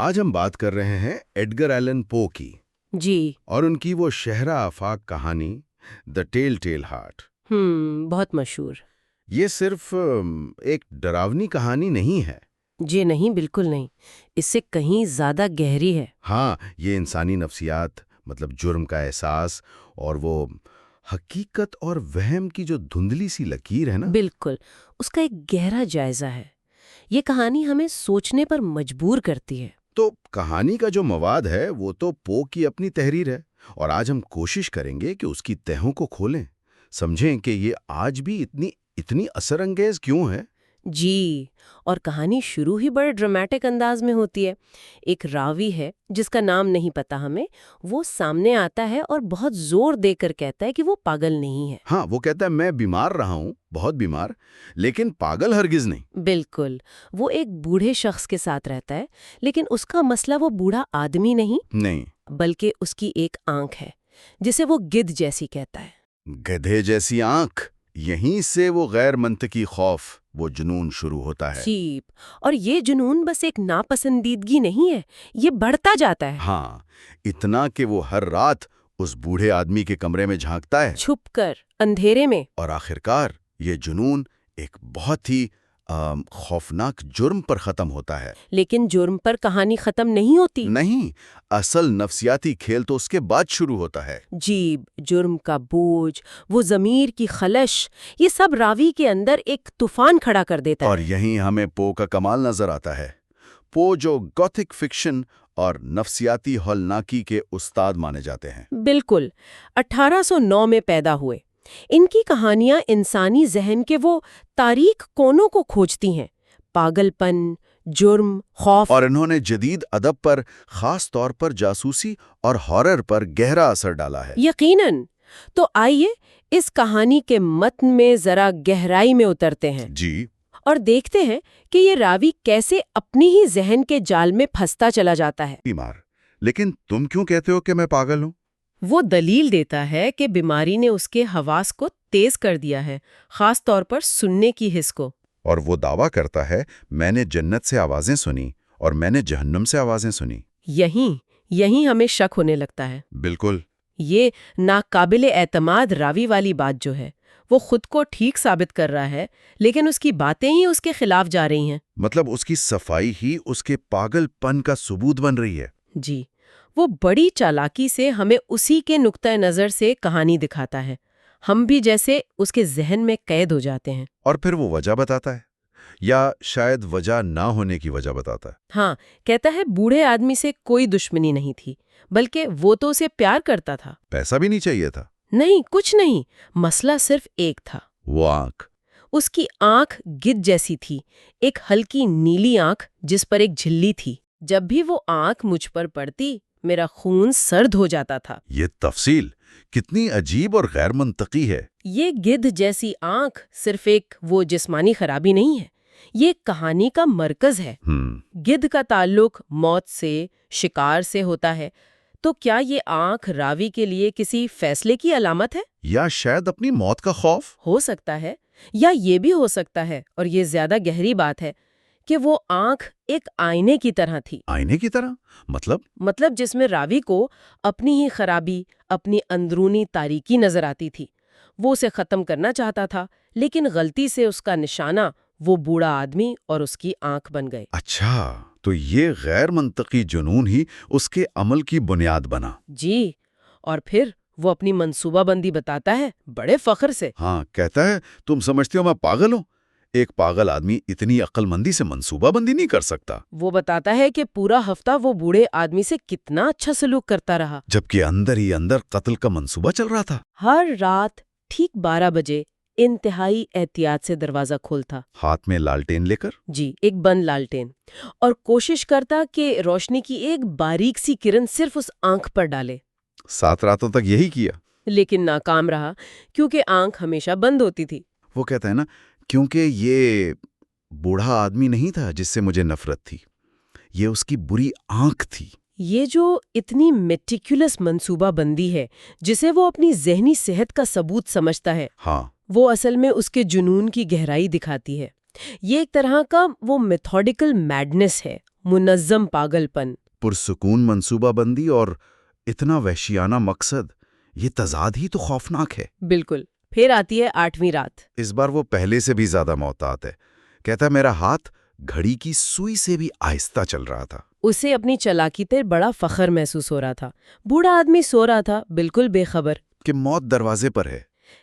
آج ہم بات کر رہے ہیں ایڈگر ایلن پو کی جی اور ان کی وہ شہرہ آفاق کہانی دا ٹیل ٹیل ہارٹ۔ بہت مشہور۔ یہ صرف ایک ڈراؤنی کہانی نہیں ہے۔ جی نہیں، بالکل نہیں، اس سے کہیں زیادہ گہری ہے۔ ہاں، یہ انسانی نفسیات، مطلب جرم کا احساس اور وہ حقیقت اور وہم کی جو دھندلی سی لکیر ہے نا، بالکل، اس کا ایک گہرا جائزہ ہے۔ یہ کہانی ہمیں سوچنے پر مجبور کرتی ہے۔ تو کہانی کا جو مواد ہے وہ تو پو کی اپنی تحریر ہے، اور آج ہم کوشش کریں گے کہ اس کی تہوں کو کھولیں، سمجھیں کہ یہ آج بھی اتنی اثر انگیز کیوں ہے۔ جی، اور کہانی شروع ہی بڑے ڈرامیٹک انداز میں ہوتی ہے۔ ایک راوی ہے جس کا نام نہیں پتا ہمیں، وہ سامنے آتا ہے اور بہت زور دے کر کہتا ہے کہ وہ پاگل نہیں ہے۔ ہاں، وہ کہتا ہے میں بیمار رہا ہوں، بہت بیمار، لیکن پاگل ہرگز نہیں۔ بالکل، وہ ایک بوڑھے شخص کے ساتھ رہتا ہے، لیکن اس کا مسئلہ وہ بوڑھا آدمی نہیں بلکہ اس کی ایک آنکھ ہے جسے وہ گدھ جیسی کہتا ہے۔ گدھے جیسی آنکھ، یہیں سے وہ غیر منطقی خوف، وہ جنون شروع ہوتا ہے۔ چیپ، اور یہ جنون بس ایک ناپسندیدگی نہیں ہے، یہ بڑھتا جاتا ہے۔ ہاں، اتنا کہ وہ ہر رات اس بوڑھے آدمی کے کمرے میں جھانکتا ہے، چھپ کر، اندھیرے میں۔ اور آخرکار یہ جنون ایک بہت ہی خوفناک جرم پر ختم ہوتا ہے۔ لیکن جرم پر کہانی ختم نہیں ہوتی۔ نہیں، اصل نفسیاتی کھیل تو اس کے بعد شروع ہوتا ہے۔ جیب، جرم کا بوجھ، وہ ضمیر کی خلش، یہ سب راوی کے اندر ایک طوفان کھڑا کر دیتا ہے۔ اور یہیں ہمیں پو کا کمال نظر آتا ہے۔ پو جو گوتھک فکشن اور نفسیاتی ہولناکی کے استاد مانے جاتے ہیں۔ بالکل، 1809 میں پیدا ہوئے۔ ان کی کہانیاں انسانی ذہن کے وہ تاریک کونوں کو کھوجتی ہیں، پاگل پن، جرم، خوف۔ اور انہوں نے جدید ادب پر، خاص طور پر جاسوسی اور ہارر پر گہرا اثر ڈالا ہے۔ یقیناً۔ تو آئیے اس کہانی کے متن میں ذرا گہرائی میں اترتے ہیں۔ جی، اور دیکھتے ہیں کہ یہ راوی کیسے اپنی ہی ذہن کے جال میں پھنستا چلا جاتا ہے۔ بیمار، لیکن تم کیوں کہتے ہو کہ میں پاگل ہوں؟ وہ دلیل دیتا ہے کہ بیماری نے اس کے حواس کو تیز کر دیا ہے، خاص طور پر سننے کی حس کو۔ اور وہ دعویٰ کرتا ہے میں نے جنت سے آوازیں سنی اور میں نے جہنم سے آوازیں سنی۔ یہیں ہمیں شک ہونے لگتا ہے۔ بالکل۔ یہ ناقابل اعتماد راوی والی بات جو ہے، وہ خود کو ٹھیک ثابت کر رہا ہے، لیکن اس کی باتیں ہی اس کے خلاف جا رہی ہیں۔ مطلب اس کی صفائی ہی اس کے پاگل پن کا ثبوت بن رہی ہے۔ جی، وہ بڑی چالاکی سے ہمیں اسی کے نقطہ نظر سے کہانی دکھاتا ہے، ہم بھی جیسے اس کے ذہن میں قید ہو جاتے ہیں۔ اور پھر وہ وجہ بتاتا ہے، یا شاید وجہ نہ ہونے کی وجہ بتاتا ہے۔ ہاں، کہتا ہے بوڑھے آدمی سے کوئی دشمنی نہیں تھی، بلکہ وہ تو اسے پیار کرتا تھا۔ پیسہ بھی نہیں چاہیے تھا۔ نہیں، کچھ نہیں، مسئلہ صرف ایک تھا، وہ آنکھ۔ اس کی آنکھ گدھ جیسی تھی، ایک ہلکی نیلی آنکھ جس پر ایک جھلی تھی۔ جب بھی وہ آنکھ مجھ پر پڑتی، میرا خون سرد ہو جاتا تھا۔ یہ تفصیل کتنی عجیب اور غیر منطقی ہے۔ یہ گدھ جیسی آنکھ صرف ایک وہ جسمانی خرابی نہیں ہے، یہ کہانی کا مرکز ہے۔ گدھ کا تعلق موت سے، شکار سے ہوتا ہے، تو کیا یہ آنکھ راوی کے لیے کسی فیصلے کی علامت ہے؟ یا شاید اپنی موت کا خوف؟ ہو سکتا ہے، یا یہ بھی ہو سکتا ہے، اور یہ زیادہ گہری بات ہے، کہ وہ آنکھ ایک آئینے کی طرح تھی۔ آئینے کی طرح؟ مطلب جس میں راوی کو اپنی ہی خرابی، اپنی اندرونی تاریکی نظر آتی تھی۔ وہ اسے ختم کرنا چاہتا تھا، لیکن غلطی سے اس کا نشانہ وہ بوڑھا آدمی اور اس کی آنکھ بن گئے۔ اچھا، تو یہ غیر منطقی جنون ہی اس کے عمل کی بنیاد بنا۔ جی، اور پھر وہ اپنی منصوبہ بندی بتاتا ہے بڑے فخر سے۔ ہاں، کہتا ہے تم سمجھتے ہو میں پاگل ہوں؟ ایک پاگل آدمی اتنی عقل مندی سے منصوبہ بندی نہیں کر سکتا۔ وہ بتاتا ہے کہ پورا ہفتہ وہ بوڑھے آدمی سے کتنا اچھا سلوک کرتا رہا، جبکہ اندر ہی اندر قتل کا منصوبہ چل رہا تھا۔ ہر رات ٹھیک 12 بجے انتہائی احتیاط سے دروازہ کھولتا، ہاتھ میں لالٹین لے کر۔ جی، ایک بند لالٹین، اور کوشش کرتا کہ روشنی کی ایک باریک سی کرن صرف اس آنکھ پر ڈالے۔ 7 راتوں تک یہی کیا، لیکن ناکام رہا، کیونکہ آنکھ ہمیشہ بند ہوتی تھی۔ وہ کہتا ہے نا، کیونکہ یہ بوڑھا آدمی نہیں تھا جس سے مجھے نفرت تھی، یہ اس کی بری آنکھ تھی۔ یہ جو اتنی میٹیکولس منصوبہ بندی ہے، جسے وہ اپنی ذہنی صحت کا ثبوت سمجھتا ہے، ہاں، وہ اصل میں اس کے جنون کی گہرائی دکھاتی ہے۔ یہ ایک طرح کا وہ میتھوڈیکل میڈنس ہے، منظم پاگلپن. پرسکون منصوبہ بندی اور اتنا وحشیانہ مقصد، یہ تضاد ہی تو خوفناک ہے. بالکل. پھر آتی ہے 8ویں رات. اس بار وہ پہلے سے بھی زیادہ محتاط ہے. کہتا ہے میرا ہاتھ گھڑی کی سوئی سے بھی آہستہ چل رہا تھا. اسے اپنی چالاکی پر بڑا فخر محسوس ہو رہا تھا. بوڑھا آدمی سو رہا تھا، بالکل بے خبر کہ موت دروازے پر ہے.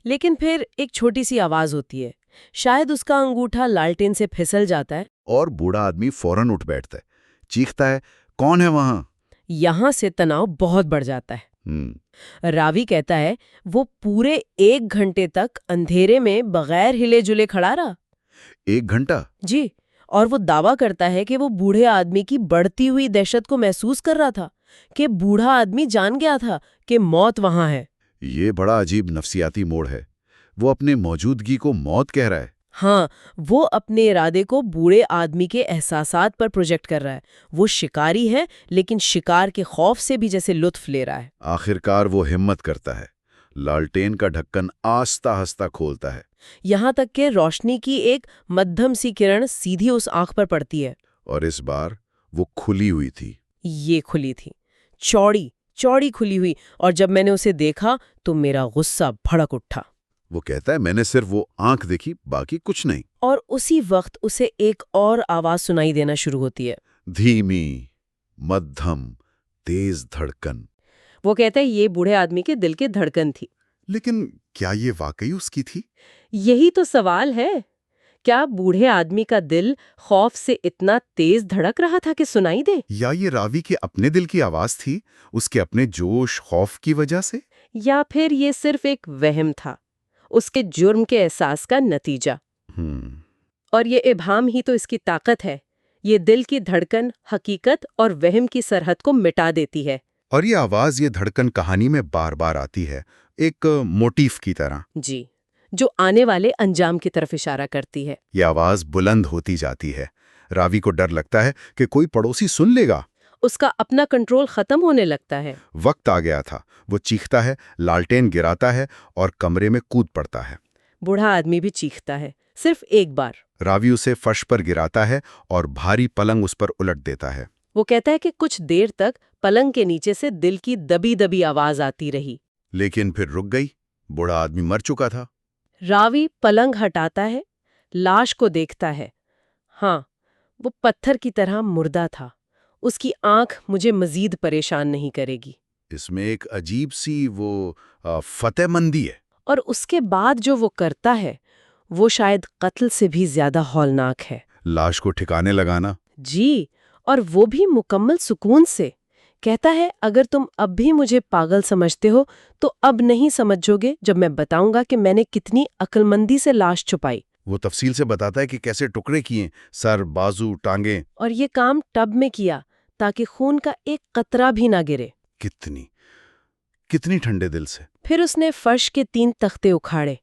لیکن پھر ایک چھوٹی سی آواز ہوتی ہے. شاید اس کا انگوٹھا لالٹین سے پھسل جاتا ہے اور بوڑھا آدمی فوراً اٹھ بیٹھتا ہے، چیختا ہے کون ہے وہاں؟ یہاں سے تناؤ بہت بڑھ جاتا ہے. راوی کہتا ہے وہ پورے 1 گھنٹے تک اندھیرے میں بغیر ہلے جلے کھڑا رہا. 1 گھنٹہ؟ جی. اور وہ دعویٰ کرتا ہے کہ وہ بوڑھے آدمی کی بڑھتی ہوئی دہشت کو محسوس کر رہا تھا، کہ بوڑھا آدمی جان گیا تھا کہ موت وہاں ہے. یہ بڑا عجیب نفسیاتی موڑ ہے. وہ اپنے موجودگی کو موت کہہ رہا ہے. ہاں، وہ اپنے ارادے کو بوڑھے آدمی کے احساسات پر پروجیکٹ کر رہا ہے. وہ شکاری ہے لیکن شکار کے خوف سے بھی جیسے لطف لے رہا ہے. آخرکار وہ ہمت کرتا ہے، لالٹین کا ڈھکن آہستہ آہستہ کھولتا ہے. یہاں تک کہ روشنی کی ایک مدھم سی کرن سیدھی اس آنکھ پر پڑتی ہے. اور اس بار وہ کھلی ہوئی تھی. یہ کھلی تھی، چوڑی چوڑی کھلی ہوئی. اور جب میں نے اسے دیکھا تو میرا غصہ بھڑک اٹھا. وہ کہتا ہے میں نے صرف وہ آنکھ دیکھی، باقی کچھ نہیں. اور اسی وقت اسے ایک اور آواز سنائی دینا شروع ہوتی ہے. دھیمی، مدھم، تیز دھڑکن. وہ کہتا ہے یہ بوڑھے آدمی کے دل کی دھڑکن تھی. لیکن کیا یہ واقعی اس کی تھی؟ یہی تو سوال ہے. کیا بوڑھے آدمی کا دل خوف سے اتنا تیز دھڑک رہا تھا کہ سنائی دے؟ یا یہ راوی کے اپنے دل کی آواز تھی، اس کے اپنے جوش خوف کی وجہ سے؟ یا پھر یہ صرف ایک وہم تھا، اس کے جرم کے احساس کا نتیجہ؟ اور یہ ابہام ہی تو اس کی طاقت ہے. یہ دل کی دھڑکن حقیقت اور وہم کی سرحد کو مٹا دیتی ہے. اور یہ آواز، یہ دھڑکن کہانی میں بار بار آتی ہے، ایک موٹیف کی طرح. جی، جو آنے والے انجام کی طرف اشارہ کرتی ہے. یہ آواز بلند ہوتی جاتی ہے. راوی کو ڈر لگتا ہے کہ کوئی پڑوسی سن لے گا. اس کا اپنا کنٹرول ختم ہونے لگتا ہے. وقت آ گیا تھا. وہ چیختا ہے، لالٹین گراتا ہے اور کمرے میں کود پڑتا ہے. بوڑھا آدمی بھی چیختا ہے، صرف ایک بار. راوی اسے فرش پر گراتا ہے اور بھاری پلنگ اس پر الٹ دیتا ہے. وہ کہتا ہے کہ کچھ دیر تک پلنگ کے نیچے سے دل کی دبی دبی آواز آتی رہی. لیکن پھر رک گئی. بوڑھا آدمی مر چکا تھا. راوی پلنگ ہٹاتا ہے، لاش کو دیکھتا ہے. ہاں، وہ پتھر کی طرح مردہ تھا. اس کی آنکھ مجھے مزید پریشان نہیں کرے گی. اس میں ایک عجیب سی وہ فتح مندی ہے. اور اس کے بعد جو وہ کرتا ہے وہ شاید قتل سے بھی زیادہ ہولناک ہے. لاش کو ٹھکانے لگانا. جی، اور وہ بھی مکمل سکون سے. کہتا ہے اگر تم اب بھی مجھے پاگل سمجھتے ہو تو اب نہیں سمجھو گے جب میں بتاؤں گا کہ میں نے کتنی عقل مندی سے لاش چھپائی. وہ تفصیل سے بتاتا ہے کہ کیسے ٹکڑے کیے، سر، بازو، ٹانگیں. اور یہ کام ٹب میں کیا تاکہ خون کا ایک قطرہ بھی نہ گرے. کتنی ٹھنڈے دل سے. پھر اس نے فرش کے 3 تختے اکھاڑے،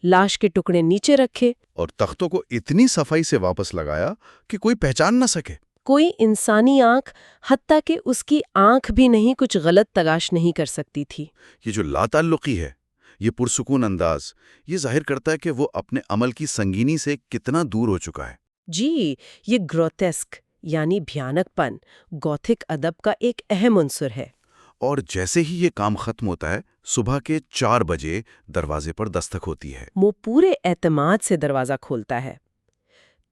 لاش کے ٹکڑے نیچے رکھے. اور تختوں کو اتنی صفائی سے واپس لگایا کہ کوئی پہچان نہ سکے. کوئی انسانی آنکھ، حتیٰ کہ اس کی آنکھ بھی نہیں، کچھ غلط تلاش نہیں کر سکتی تھی. یہ جو لا تعلقی ہے، یہ پرسکون انداز، یہ ظاہر کرتا ہے کہ وہ اپنے عمل کی سنگینی سے کتنا دور ہو چکا ہے. جی، یہ گروتیسک یعنی بھیانک پن گوتھک ادب کا ایک اہم عنصر ہے. اور جیسے ہی یہ کام ختم ہوتا ہے، صبح کے 4 بجے دروازے پر دستک ہوتی ہے. وہ پورے اعتماد سے دروازہ کھولتا ہے.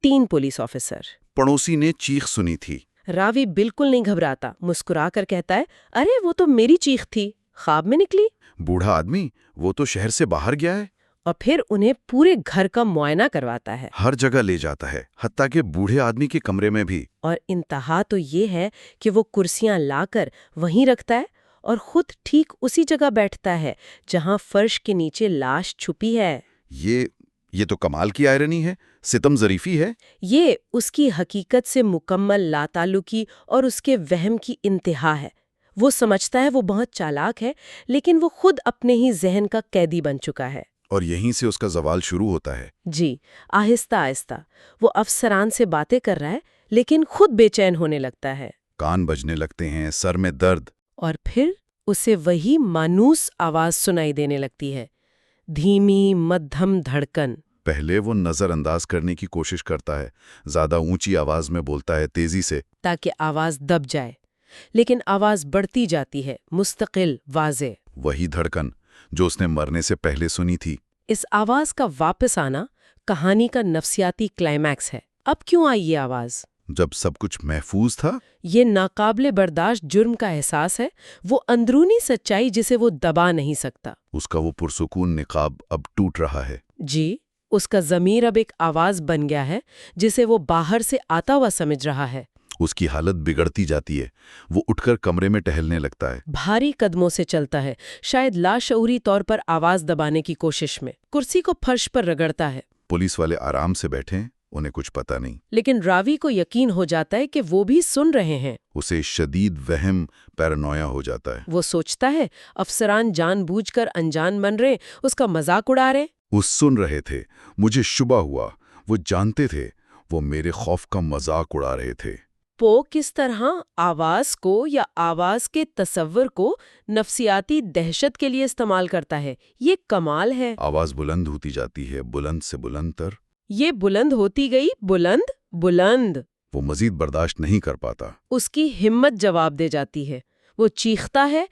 3 پولیس آفیسر. پڑوسی نے چیخ سنی تھی. راوی بالکل نہیں گھبراتا، مسکرا کر کہتا ہے ارے وہ تو میری چیخ تھی، خواب میں نکلی. بوڑھا آدمی، وہ تو شہر سے باہر گیا ہے. اور پھر انہیں پورے گھر کا معائنہ کرواتا ہے. ہر جگہ لے جاتا ہے، حتیٰ کہ بوڑھے آدمی کے کمرے میں بھی. اور انتہا تو یہ ہے کہ وہ کرسیاں لا کر وہیں رکھتا ہے اور خود ٹھیک اسی جگہ بیٹھتا ہے جہاں فرش کے نیچے لاش چھپی ہے. یہ تو کمال کی آئرنی ہے، ستم ظریفی ہے. یہ اس کی حقیقت سے مکمل لاتعلقی اور اس کے وہم کی انتہا ہے. وہ سمجھتا ہے وہ بہت چالاک ہے، لیکن وہ خود اپنے ہی ذہن کا قیدی بن چکا ہے. اور یہیں سے اس کا زوال شروع ہوتا ہے. جی، آہستہ آہستہ وہ افسران سے باتیں کر رہا ہے لیکن خود بے چین ہونے لگتا ہے. کان بجنے لگتے ہیں، سر میں درد. اور پھر اسے وہی مانوس آواز سنائی دینے لگتی ہے، دھیمی مدھم دھڑکن. پہلے وہ نظر انداز کرنے کی کوشش کرتا ہے، زیادہ اونچی آواز میں بولتا ہے، تیزی سے، تاکہ آواز دب جائے، لیکن آواز بڑھتی جاتی ہے، مستقل، واضح۔ وہی دھڑکن جو اس نے مرنے سے پہلے سنی تھی۔ اس آواز کا واپس آنا کہانی کا نفسیاتی کلائمیکس ہے۔ اب کیوں آئی یہ آواز؟ جب سب کچھ محفوظ تھا، یہ ناقابل برداشت جرم کا احساس ہے، وہ اندرونی سچائی جسے وہ دبا نہیں سکتا۔ اس کا وہ پرسکون نقاب اب ٹوٹ رہا ہے۔ جی، اس کا ضمیر اب ایک آواز بن گیا ہے جسے وہ باہر سے آتا ہوا سمجھ رہا ہے۔ اس کی حالت بگڑتی جاتی ہے، وہ اٹھ کر کمرے میں ٹہلنے لگتا ہے، بھاری قدموں سے چلتا ہے، شاید لاشعوری طور پر آواز دبانے کی کوشش میں، کرسی کو فرش پر رگڑتا ہے۔ پولیس والے آرام سے بیٹھے ہیں، انہیں کچھ پتہ نہیں۔ لیکن راوی کو یقین ہو جاتا ہے کہ وہ بھی سن رہے ہیں۔ اسے شدید وہم، پیرانویا ہو جاتا ہے۔ وہ سوچتا ہے افسران جان بوجھ کر انجان بن رہے، اس کا مذاق اڑا رہے۔ وہ سن رہے تھے، مجھے شبہ ہوا، وہ جانتے تھے، وہ میرے خوف کا مذاق اڑا رہے تھے۔ پو کس طرح آواز کو یا آواز کے تصور کو نفسیاتی دہشت کے لیے استعمال کرتا ہے، یہ کمال ہے۔ آواز بلند ہوتی جاتی ہے، بلند سے بلند تر۔ یہ بلند ہوتی گئی، بلند بلند۔ وہ مزید برداشت نہیں کر پاتا۔ اس کی ہمت جواب دے جاتی ہے، وہ چیختا ہے،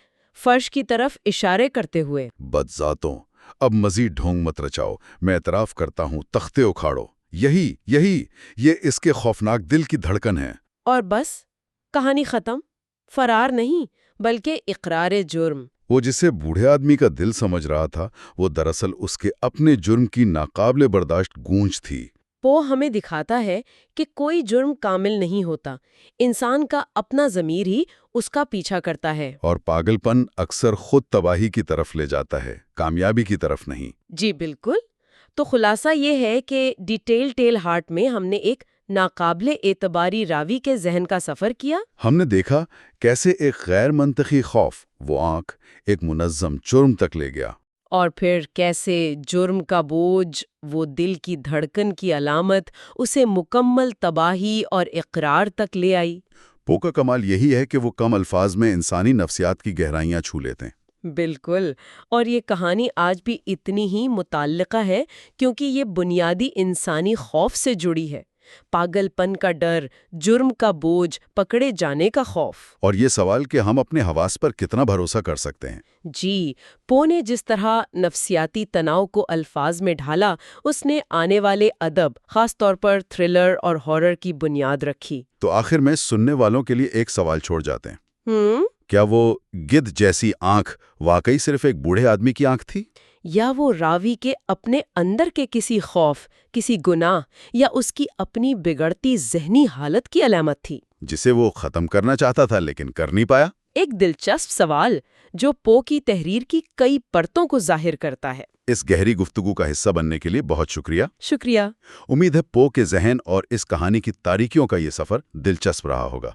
فرش کی طرف اشارے کرتے ہوئے، بدذاتوں، اب مزید ڈھونگ مت رچاؤ، میں اعتراف کرتا ہوں، تختے اکھاڑو۔ یہی یہ اس کے خوفناک دل کی دھڑکن ہے۔ اور بس کہانی ختم۔ فرار نہیں، بلکہ اقرار جرم۔ وہ جسے بوڑھے آدمی کا دل سمجھ رہا تھا، وہ دراصل اس کے اپنے جرم کی ناقابل برداشت گونج تھی۔ پو ہمیں دکھاتا ہے کہ کوئی جرم کامل نہیں ہوتا، انسان کا اپنا ضمیر ہی اس کا پیچھا کرتا ہے۔ اور پاگل پن اکثر خود تباہی کی طرف لے جاتا ہے، کامیابی کی طرف نہیں۔ جی بالکل۔ تو خلاصہ یہ ہے کہ ڈیٹیل ہارٹ میں ہم نے ایک ناقابل اعتباری راوی کے ذہن کا سفر کیا۔ ہم نے دیکھا کیسے ایک غیر منطقی خوف، وہ آنکھ، ایک منظم جرم تک لے گیا، اور پھر کیسے جرم کا بوجھ، وہ دل کی دھڑکن کی علامت، اسے مکمل تباہی اور اقرار تک لے آئی۔ پو کا کمال یہی ہے کہ وہ کم الفاظ میں انسانی نفسیات کی گہرائیاں چھو لیتے ہیں۔ بالکل، اور یہ کہانی آج بھی اتنی ہی متعلقہ ہے کیونکہ یہ بنیادی انسانی خوف سے جڑی ہے، پاگل پن کا ڈر، جرم کا بوجھ، پکڑے جانے کا خوف۔ اور یہ سوال کہ ہم اپنے حواس پر کتنا بھروسہ کر سکتے ہیں۔ جی، پو نے جس طرح نفسیاتی تناؤ کو الفاظ میں ڈھالا، اس نے آنے والے ادب، خاص طور پر تھرلر اور ہارر کی بنیاد رکھی۔ تو آخر میں سننے والوں کے لیے ایک سوال چھوڑ جاتے ہیں، ہم کیا وہ گدھ جیسی آنکھ واقعی صرف ایک بوڑھے آدمی کی آنکھ تھی؟ یا وہ راوی کے اپنے اندر کے کسی خوف، کسی گناہ یا اس کی اپنی بگڑتی ذہنی حالت کی علامت تھی، جسے وہ ختم کرنا چاہتا تھا لیکن کر نہیں پایا؟ ایک دلچسپ سوال جو پو کی تحریر کی کئی پرتوں کو ظاہر کرتا ہے۔ اس گہری گفتگو کا حصہ بننے کے لیے بہت شکریہ۔ شکریہ۔ امید ہے پو کے ذہن اور اس کہانی کی تاریکیوں کا یہ سفر دلچسپ رہا ہوگا۔